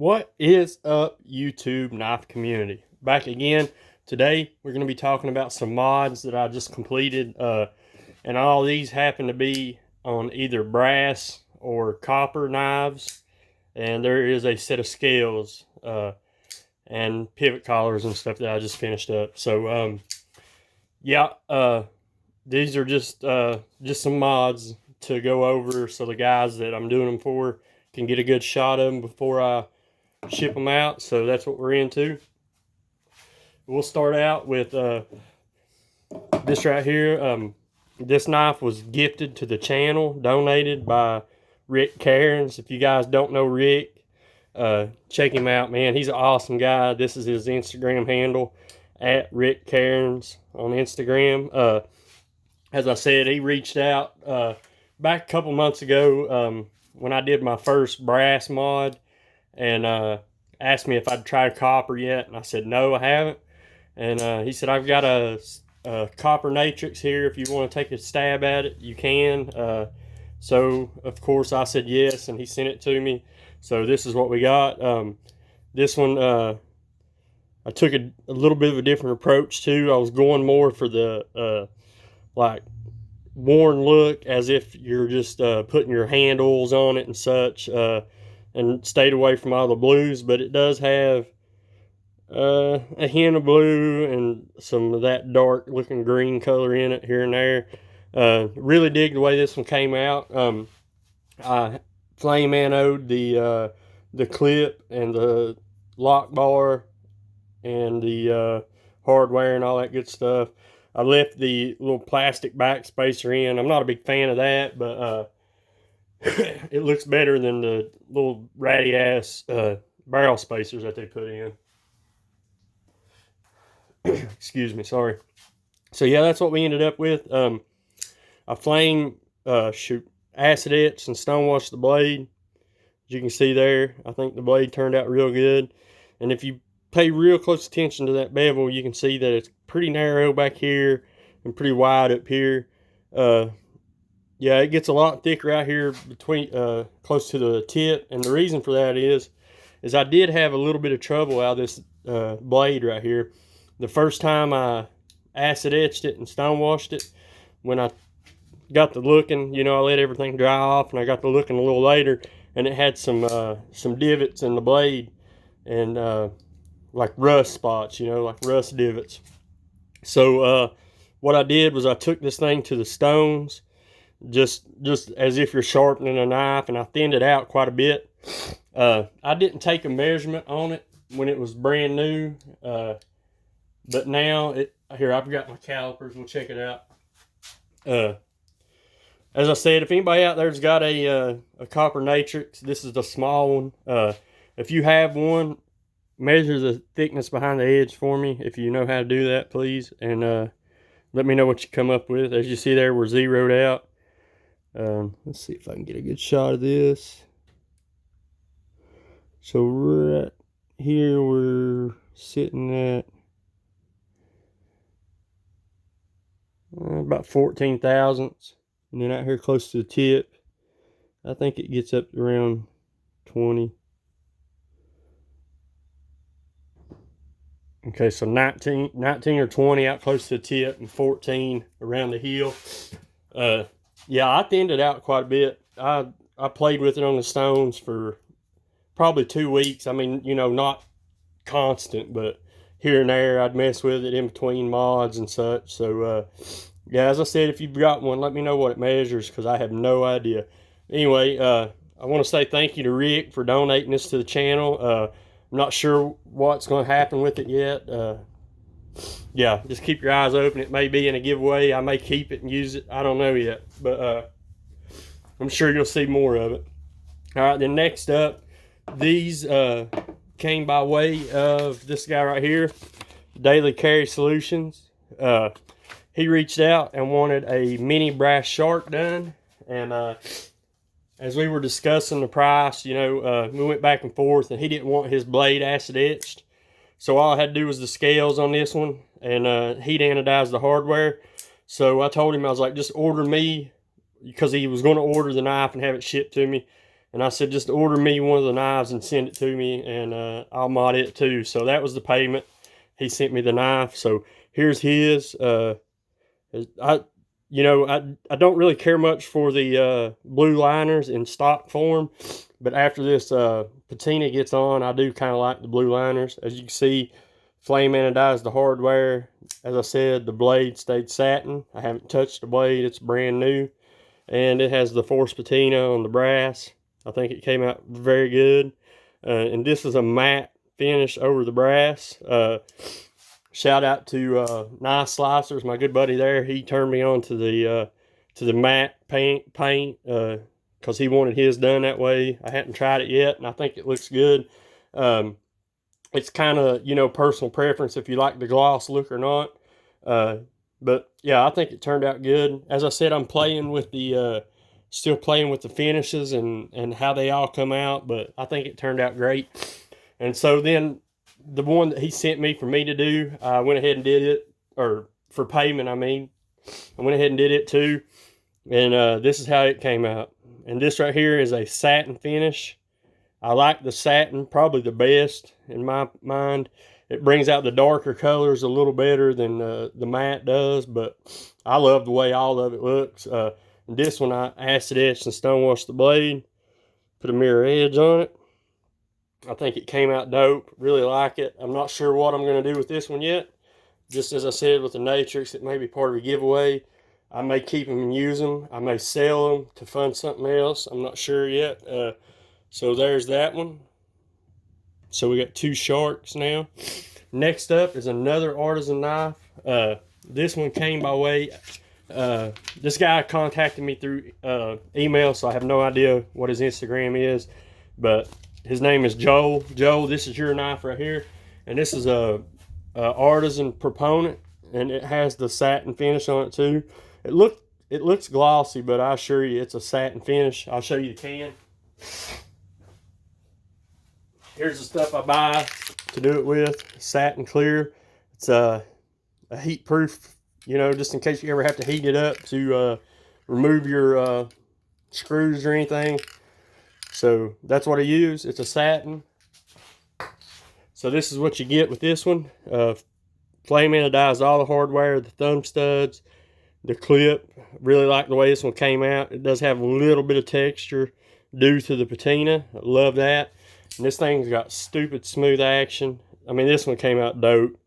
What is up, YouTube knife community? Back again. Today we're going to be talking about some mods that I just completed, and all these happen to be on either brass or copper knives, and there is a set of scales and pivot collars and stuff that I just finished up. So these are just some mods to go over so the guys that I'm doing them for can get a good shot of them before I ship them out. So that's what we're into. We'll start out with this right here. This knife was gifted to the channel, donated by Rick Cairns. If you guys don't know Rick, check him out, man. He's an awesome guy. This is his Instagram handle, at Rick Cairns on Instagram. As I said, he reached out back a couple months ago when I did my first brass mod, and asked me if I'd tried copper yet, and I said no, I haven't. And he said, I've got a copper Nitrix here. If you want to take a stab at it, you can. So of course I said yes, and he sent it to me. So this is what we got. This one I took a little bit of a different approach too. I was going more for the like worn look, as if you're just putting your handles on it and such, and stayed away from all the blues. But it does have a hint of blue and some of that dark looking green color in it here and there. Really dig the way this one came out. I flame anode the clip and the lock bar and the hardware and all that good stuff. I left the little plastic back spacer in. I'm not a big fan of that, but it looks better than the little ratty ass barrel spacers that they put in. Excuse me, sorry. So yeah, that's what we ended up with. I flame acid etched and stonewashed the blade. As you can see there, I think the blade turned out real good. And if you pay real close attention to that bevel, you can see that it's pretty narrow back here and pretty wide up here. Yeah, it gets a lot thicker out here between close to the tip, and the reason for that is I did have a little bit of trouble out of this blade right here. The first time I acid etched it and stonewashed it, when I got the looking, I let everything dry off, and I got the looking a little later, and it had some divots in the blade, and like rust spots, like rust divots. So what I did was I took this thing to the stones, just as if you're sharpening a knife, and I thinned it out quite a bit. I didn't take a measurement on it when it was brand new, but now here I've got my calipers. We'll check it out. As I said, if anybody out there's got a copper Nitrix, this is the small one. If you have one, measure the thickness behind the edge for me if you know how to do that, please, and let me know what you come up with. As you see there, we're zeroed out. Let's see if I can get a good shot of this. So right here we're sitting at about 14 thousandths, and then out here close to the tip, I think it gets up to around 20. Okay, so 19 or 20 out close to the tip, and 14 around the heel. Yeah, I thinned it out quite a bit. I played with it on the stones for probably 2 weeks. I mean, not constant, but here and there I'd mess with it in between mods and such. So yeah, as I said, if you've got one, let me know what it measures, because I have no idea. Anyway, I want to say thank you to Rick for donating this to the channel. I'm not sure what's going to happen with it yet. Yeah, just keep your eyes open. It may be in a giveaway. I may keep it and use it. I don't know yet, but I'm sure you'll see more of it. All right, then next up, these came by way of this guy right here, Daily Carry Solutions. He reached out and wanted a mini brass shark done, and as we were discussing the price, we went back and forth, and he didn't want his blade acid etched. So all I had to do was the scales on this one, and heat anodize the hardware. So I told him, I was like, just order me, because he was going to order the knife and have it shipped to me. And I said, just order me one of the knives and send it to me, and I'll mod it too. So that was the payment. He sent me the knife. So here's his. I I don't really care much for the blue liners in stock form, but after this patina gets on, I do kind of like the blue liners. As you can see, flame anodized the hardware. As I said, the blade stayed satin. I haven't touched the blade. It's brand new. And it has the force patina on the brass. I think it came out very good. And this is a matte finish over the brass. Shout out to Nice Slicers, my good buddy there. He turned me on to the matte paint because he wanted his done that way. I hadn't tried it yet, and I think it looks good. It's kind of, personal preference if you like the gloss look or not. But yeah, I think it turned out good. As I said, I'm playing with still playing with the finishes and how they all come out, but I think it turned out great. And so then the one that he sent me for me to do, I went ahead and did it, or for payment, I mean. I went ahead and did it too. And this is how it came out. And this right here is a satin finish. I like the satin probably the best in my mind. It brings out the darker colors a little better than the matte does, but I love the way all of it looks. This one I acid etched and stone washed the blade, put a mirror edge on it. I think it came out dope. Really like it. I'm not sure what I'm going to do with this one yet. Just as I said with the Nitrix, it may be part of a giveaway. I may keep them and use them. I may sell them to fund something else. I'm not sure yet. So there's that one. So we got two sharks now. Next up is another Artisan knife. This one came by way. This guy contacted me through email, so I have no idea what his Instagram is, but his name is Joel. Joel, this is your knife right here, and this is a Artisan proponent, and it has the satin finish on it too. It looks glossy, but I assure you it's a satin finish. I'll show you the can. Here's the stuff I buy to do it with. Satin clear. It's a heat proof, just in case you ever have to heat it up to remove your screws or anything. So that's what I use. It's a satin. So this is what you get with this one. Flame anodized all the hardware, the thumb studs, the clip. Really like the way this one came out. It does have a little bit of texture due to the patina. I love that. And this thing's got stupid smooth action. I mean, this one came out dope.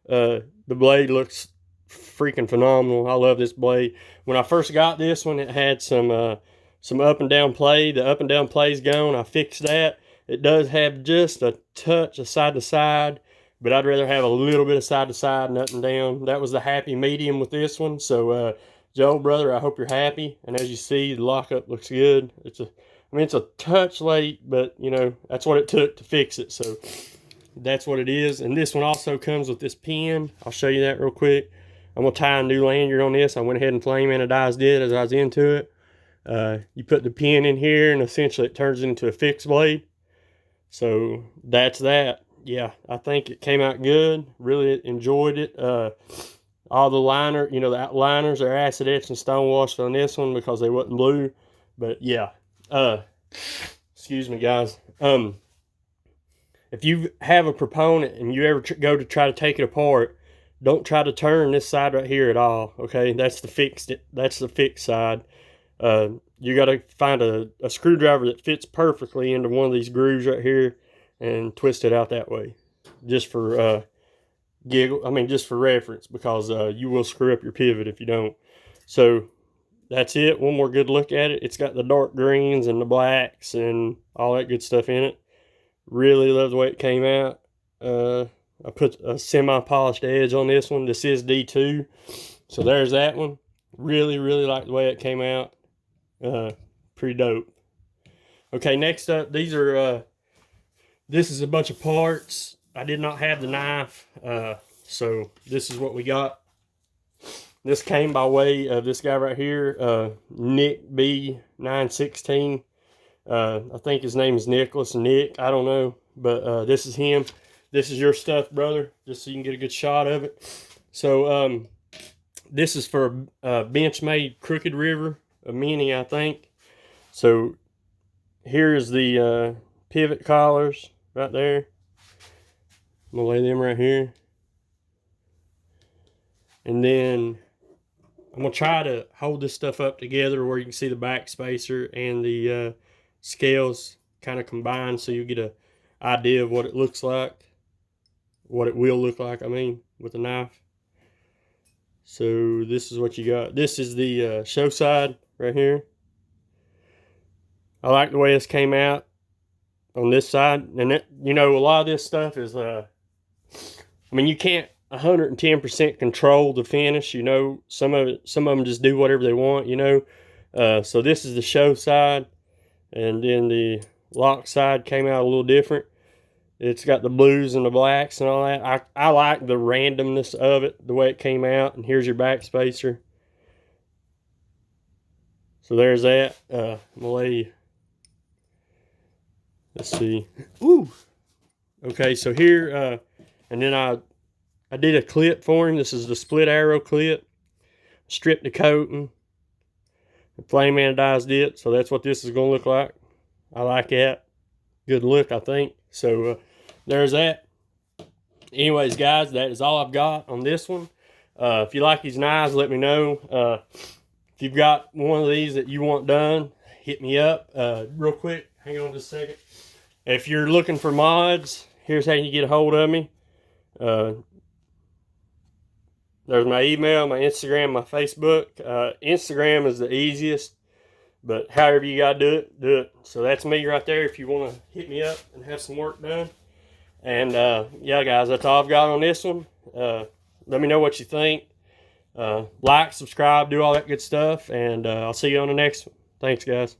The blade looks freaking phenomenal. I love this blade. When I first got this one, it had some up and down play. The up and down play's gone. I fixed that. It does have just a touch of side to side, but I'd rather have a little bit of side to side and up and down. That was the happy medium with this one. So, Joe, brother, I hope you're happy. And as you see, the lockup looks good. It's a touch late, but that's what it took to fix it. So that's what it is. And this one also comes with this pin. I'll show you that real quick. I'm gonna tie a new lanyard on this. I went ahead and flame anodized it as I was into it. You put the pin in here, and essentially it turns into a fixed blade. So that's that. Yeah, I think it came out good. Really enjoyed it. All the liner, the liners are acid etched and stone washed on this one because they wasn't blue. But yeah. Excuse me, guys. If you have a proponent and you ever go to try to take it apart, don't try to turn this side right here at all. Okay, that's the fixed side. You got to find a screwdriver that fits perfectly into one of these grooves right here and twist it out that way, just for just for reference, because you will screw up your pivot if you don't. So that's it. One more good look at it. It's got the dark greens and the blacks and all that good stuff in it. Really love the way it came out. I put a semi-polished edge on this one. This is D2. So there's that one. Really, really like the way it came out. Pretty dope. Okay, next up, this is a bunch of parts. I did not have the knife. So this is what we got. This came by way of this guy right here, Nick B916. I think his name is Nicholas Nick. I don't know, but this is him. This is your stuff, brother, just so you can get a good shot of it. So this is for Benchmade Crooked River, a mini, I think. So here's the pivot collars right there. I'm gonna lay them right here. And then I'm gonna try to hold this stuff up together where you can see the back spacer and the scales kind of combined, so you get an idea of what it looks like, what it will look like, I mean, with a knife. So this is what you got. This is the show side right here. I like the way this came out on this side. And it, you know, a lot of this stuff is, I mean, you can't 110% control the finish. You know, some of them just do whatever they want, you know. So this is the show side. And then the lock side came out a little different. It's got the blues and the blacks and all that. I like the randomness of it, the way it came out. And here's your back spacer. So there's that. I'm gonna lay. Let's see. Ooh. Okay, so here, and then I did a clip for him. This is the split arrow clip. Stripped the coating. Flame anodized it. So that's what this is gonna look like. I like that. Good look, I think. So there's that. Anyways, guys, that is all I've got on this one. If you like these knives, let me know. If you've got one of these that you want done, hit me up. Real quick, hang on just a second. If you're looking for mods, here's how you get a hold of me. There's my email, my Instagram, my Facebook. Instagram is the easiest, but however you gotta do it, do it. So that's me right there if you want to hit me up and have some work done. And yeah, guys, that's all I've got on this one. Let me know what you think. Like, subscribe, do all that good stuff, and I'll see you on the next one. Thanks, guys.